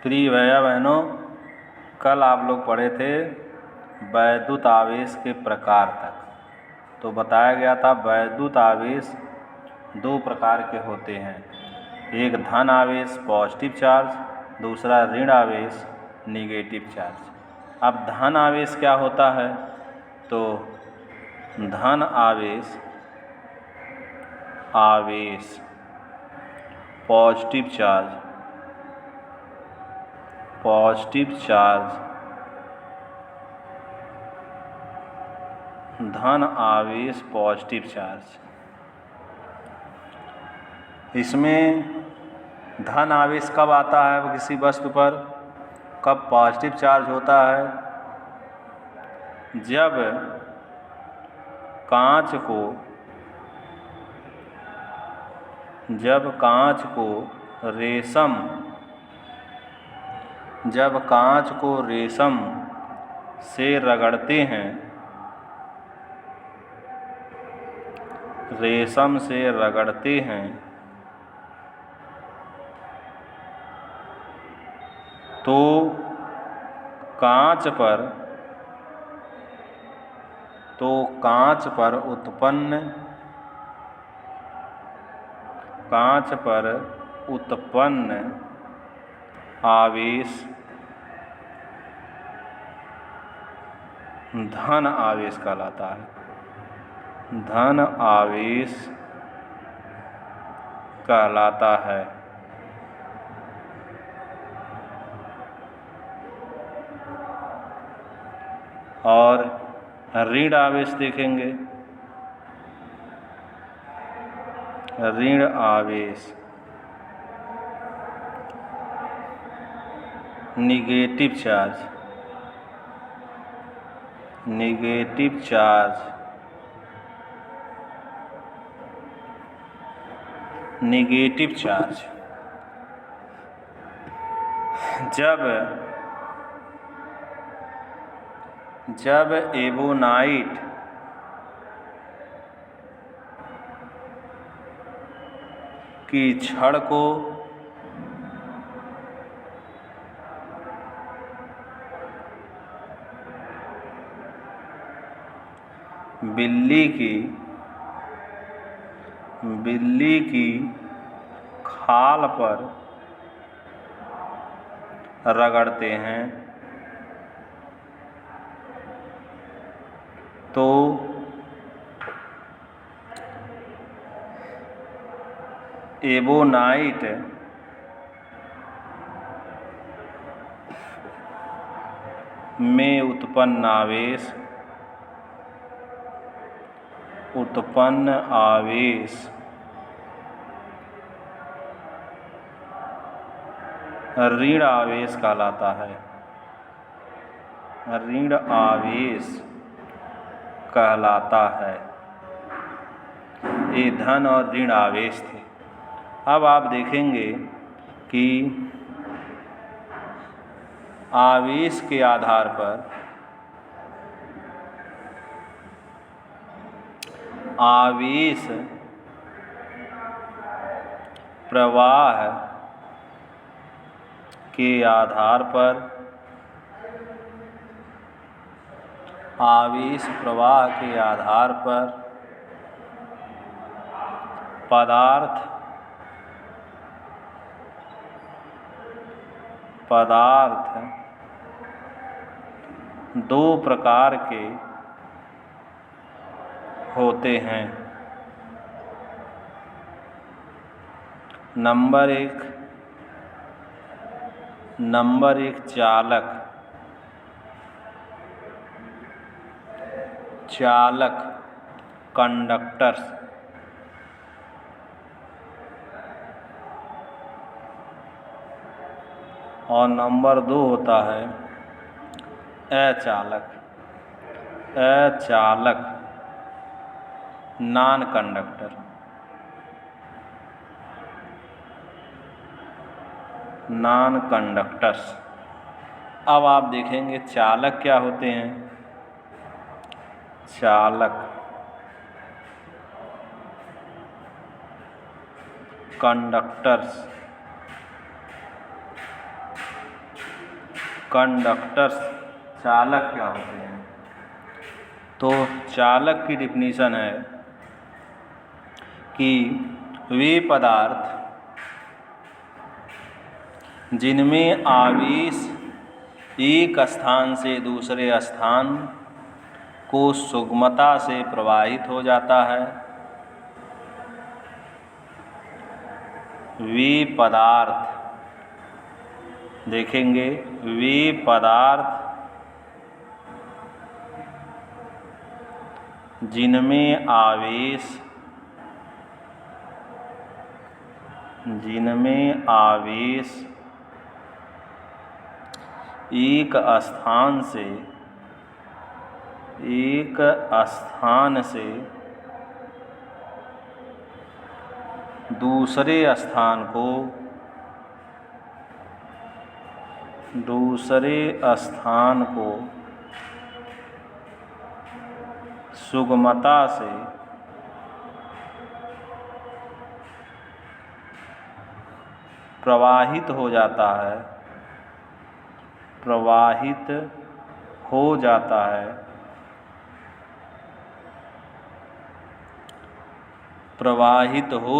प्रिय भैया बहनों, कल आप लोग पढ़े थे वैद्युत आवेश के प्रकार तक। तो बताया गया था वैद्युत आवेश दो प्रकार के होते हैं, एक धन आवेश पॉजिटिव चार्ज, दूसरा ऋण आवेश निगेटिव चार्ज। अब धन आवेश क्या होता है? तो धन आवेश पॉजिटिव चार्ज धन आवेश पॉजिटिव चार्ज। इसमें धन आवेश कब आता है किसी वस्तु पर, कब पॉजिटिव चार्ज होता है? जब कांच को रेशम से रगड़ते हैं तो कांच पर उत्पन्न आवेश धन आवेश कहलाता है। धन आवेश कहलाता है। और ऋण आवेश देखेंगे। ऋण आवेश निगेटिव चार्ज जब एबोनाइट की छड़ को बिल्ली की खाल पर रगड़ते हैं तो एबोनाइट में उत्पन्न आवेश ऋण आवेश कहलाता है। ऋण आवेश कहलाता है। ये धन और ऋण आवेश थे। अब आप देखेंगे कि आवेश के आधार पर आवेश प्रवाह के आधार पर पदार्थ दो प्रकार के होते हैं। नंबर एक चालक कंडक्टर्स, और नंबर 2 होता है अचालक नॉन कंडक्टर्स। अब आप देखेंगे चालक क्या होते हैं। चालक कंडक्टर्स कंडक्टर्स चालक क्या होते हैं? तो चालक की डिफिनीशन है कि वे पदार्थ जिनमें आवेश एक स्थान से दूसरे स्थान को सुगमता से प्रवाहित हो जाता है, वे पदार्थ देखेंगे, वे पदार्थ जिनमें आवेश एक स्थान से दूसरे स्थान को सुगमता से प्रवाहित हो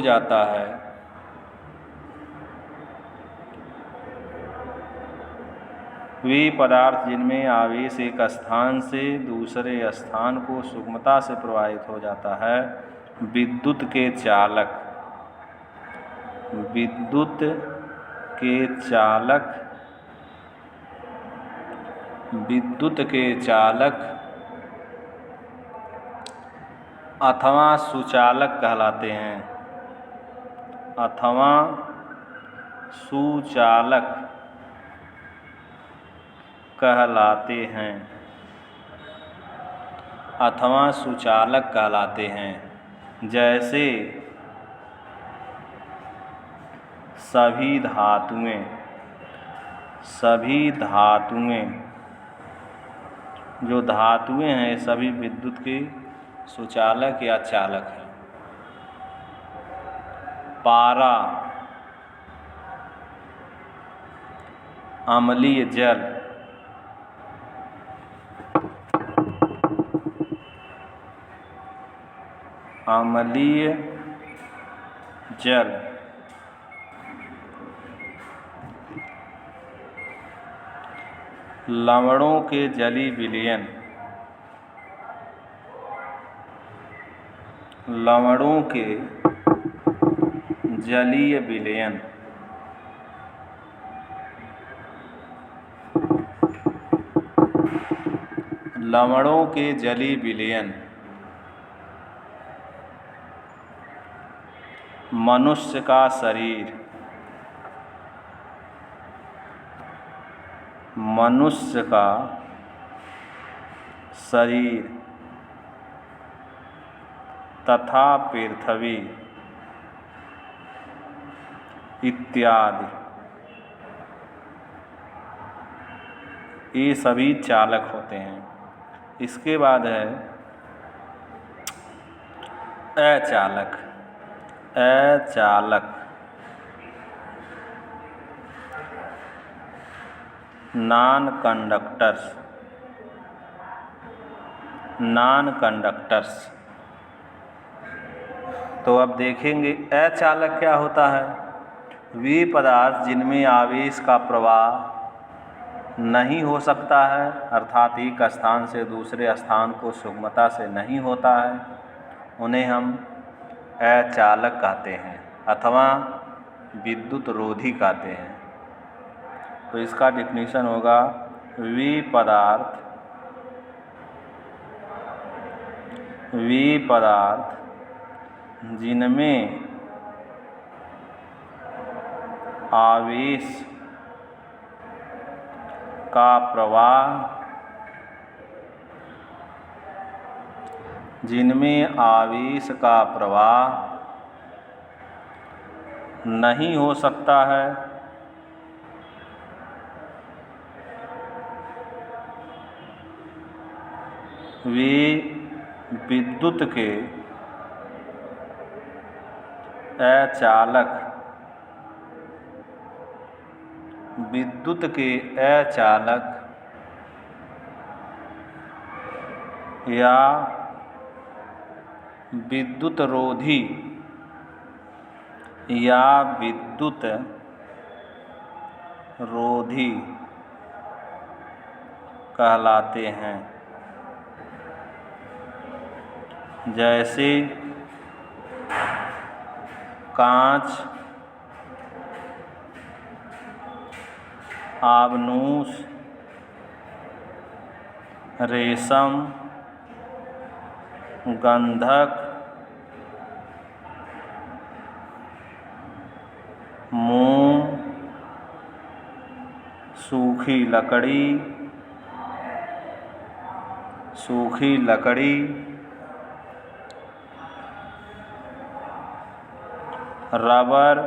जाता है, वे पदार्थ जिनमें आवेश एक स्थान से दूसरे स्थान को सुगमता से प्रवाहित हो जाता है, विद्युत के चालक अथवा सुचालक कहलाते हैं, अथवा सुचालक कहलाते हैं। जैसे सभी धातुएं जो धातुएं हैं सभी विद्युत के सुचालक या चालक हैं। पारा, अम्लीय जल, लवणों के जलीय विलयन, लवणों के जलीय विलयन, मनुष्य का शरीर तथा पृथ्वी इत्यादि, ये सभी चालक होते हैं। इसके बाद है अचालक। Non conductors. तो अब देखेंगे अचालक क्या होता है। वे पदार्थ जिनमें आवेश का प्रवाह नहीं हो सकता है, अर्थात एक स्थान से दूसरे स्थान को सुगमता से नहीं होता है, उन्हें हम अचालक कहते हैं अथवा विद्युत रोधी कहते हैं। तो इसका डिफिनीशन होगा, वे पदार्थ जिनमें आवेश का प्रवाह नहीं हो सकता है, वे विद्युत के विद्युत के अचालक या विद्युत रोधी या विद्युत रोधी कहलाते हैं। जैसे कांच, आबनूस, रेशम, गंधक, मोम, सूखी लकड़ी, रबर,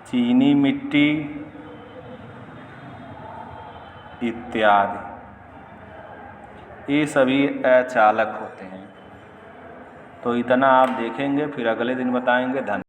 चीनी मिट्टी इत्यादि, ये सभी अचालक होते हैं। तो इतना आप देखेंगे, फिर अगले दिन बताएंगे। धन्यवाद।